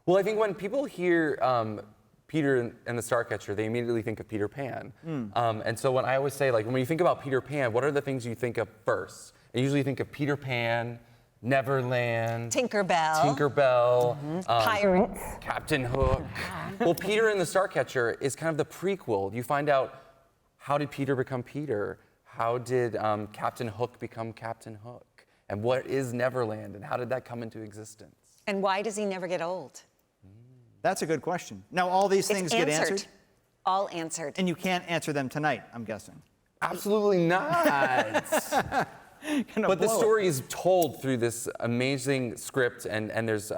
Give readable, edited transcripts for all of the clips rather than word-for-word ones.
Well, I think when people hear Peter and the Starcatcher, they immediately think of Peter Pan. And so when I always say, like, when you think about Peter Pan, what are the things you think of first? I usually think of Peter Pan, Neverland, Tinkerbell, Pirates, Captain Hook. Well, Peter and the Starcatcher is kind of the prequel. You find out, how did Peter become Peter? How did Captain Hook become Captain Hook? And what is Neverland, and how did that come into existence? And why does he never get old? That's a good question. Now, all these things get answered? All answered. And you can't answer them tonight, I'm guessing. Absolutely not. But the story is told through this amazing script, and there's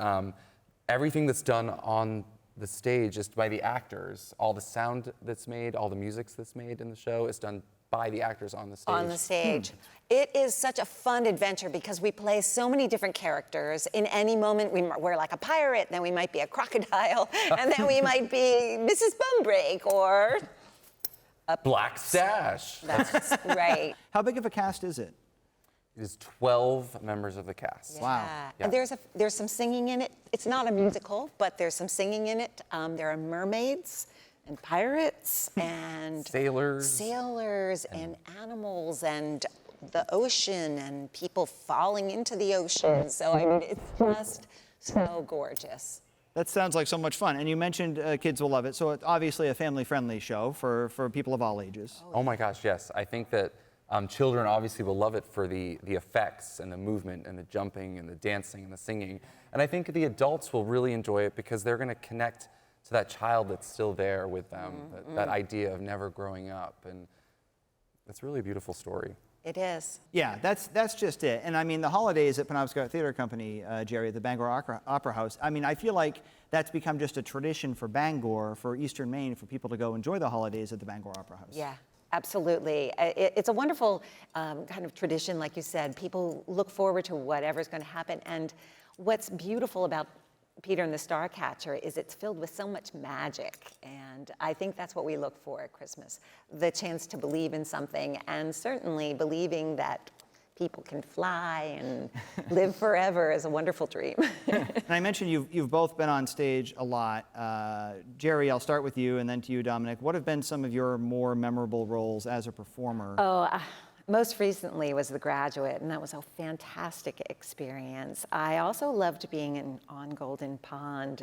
everything that's done on the stage is by the actors. All the sound that's made, all the music that's made in the show is done by the actors on the stage. On the stage. It is such a fun adventure because we play so many different characters. In any moment, we're like a pirate, then we might be a crocodile, and then we might be Mrs. Bumbrake or a Black Stash. That's right. How big of a cast is it? It is 12 members of the cast. Yeah. Wow. Yeah. And there's some singing in it. It's not a musical, but there's some singing in it. There are mermaids and pirates and sailors and animals and the ocean and people falling into the ocean. So I mean, it's just so gorgeous. That sounds like so much fun. And you mentioned kids will love it. So it's obviously a family-friendly show for people of all ages. Oh my gosh, yes. I think that children obviously will love it for the effects and the movement and the jumping and the dancing and the singing. And I think the adults will really enjoy it because they're going to connect to that child that's still there with them, that idea of never growing up. And it's really a beautiful story. It is. Yeah, that's just it. And I mean, the holidays at Penobscot Theatre Company, Jeri, at the Bangor Opera House, I mean, I feel like that's become just a tradition for Bangor, for Eastern Maine, for people to go enjoy the holidays at the Bangor Opera House. Yeah. Absolutely. It's a wonderful kind of tradition, like you said. People look forward to whatever's going to happen. And what's beautiful about Peter and the Starcatcher is it's filled with so much magic. And I think that's what we look for at Christmas, the chance to believe in something, and certainly believing that people can fly and live forever is a wonderful dream. And I mentioned you've both been on stage a lot. Jeri, I'll start with you, and then to you, Dominick. What have been some of your more memorable roles as a performer? Most recently was The Graduate, and that was a fantastic experience. I also loved being on Golden Pond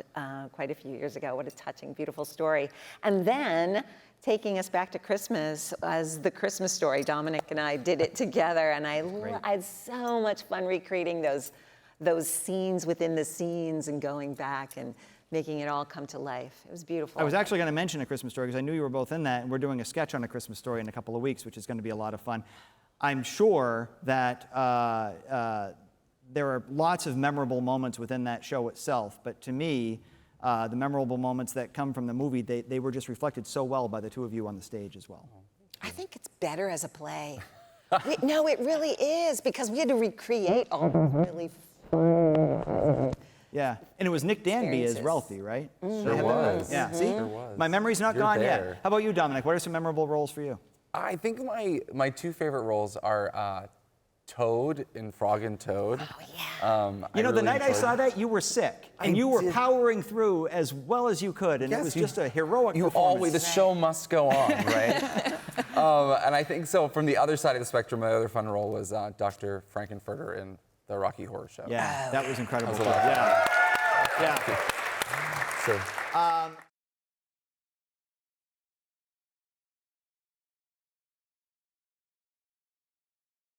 quite a few years ago. What a touching, beautiful story. And then taking us back to Christmas as The Christmas Story. Dominick and I did it together, and I had so much fun recreating those scenes within the scenes and going back and making it all come to life. It was beautiful. I was actually going to mention A Christmas Story because I knew you were both in that, and we're doing a sketch on A Christmas Story in a couple of weeks, which is going to be a lot of fun. I'm sure that there are lots of memorable moments within that show itself, but to me, the memorable moments that come from the movie, they were just reflected so well by the two of you on the stage as well. I think it's better as a play. No, it really is, because we had to recreate all those really fun. Yeah, and it was Nick Danby as Ralphie, right? Sure was. Yeah, see? Sure was. My memory's not You're gone there. yet. How about you, Dominick? What are some memorable roles for you? I think my two favorite roles are Toad in Frog and Toad. Oh, yeah. You know, the night I saw that, you were sick, and you were powering through as well as you could, and it was just a heroic performance. The show must go on, right? And I think so. From the other side of the spectrum, my other fun role was Dr. Frankenfurter in the Rocky Horror Show. Yeah, that was incredible. That was a lot of fun. Yeah. So.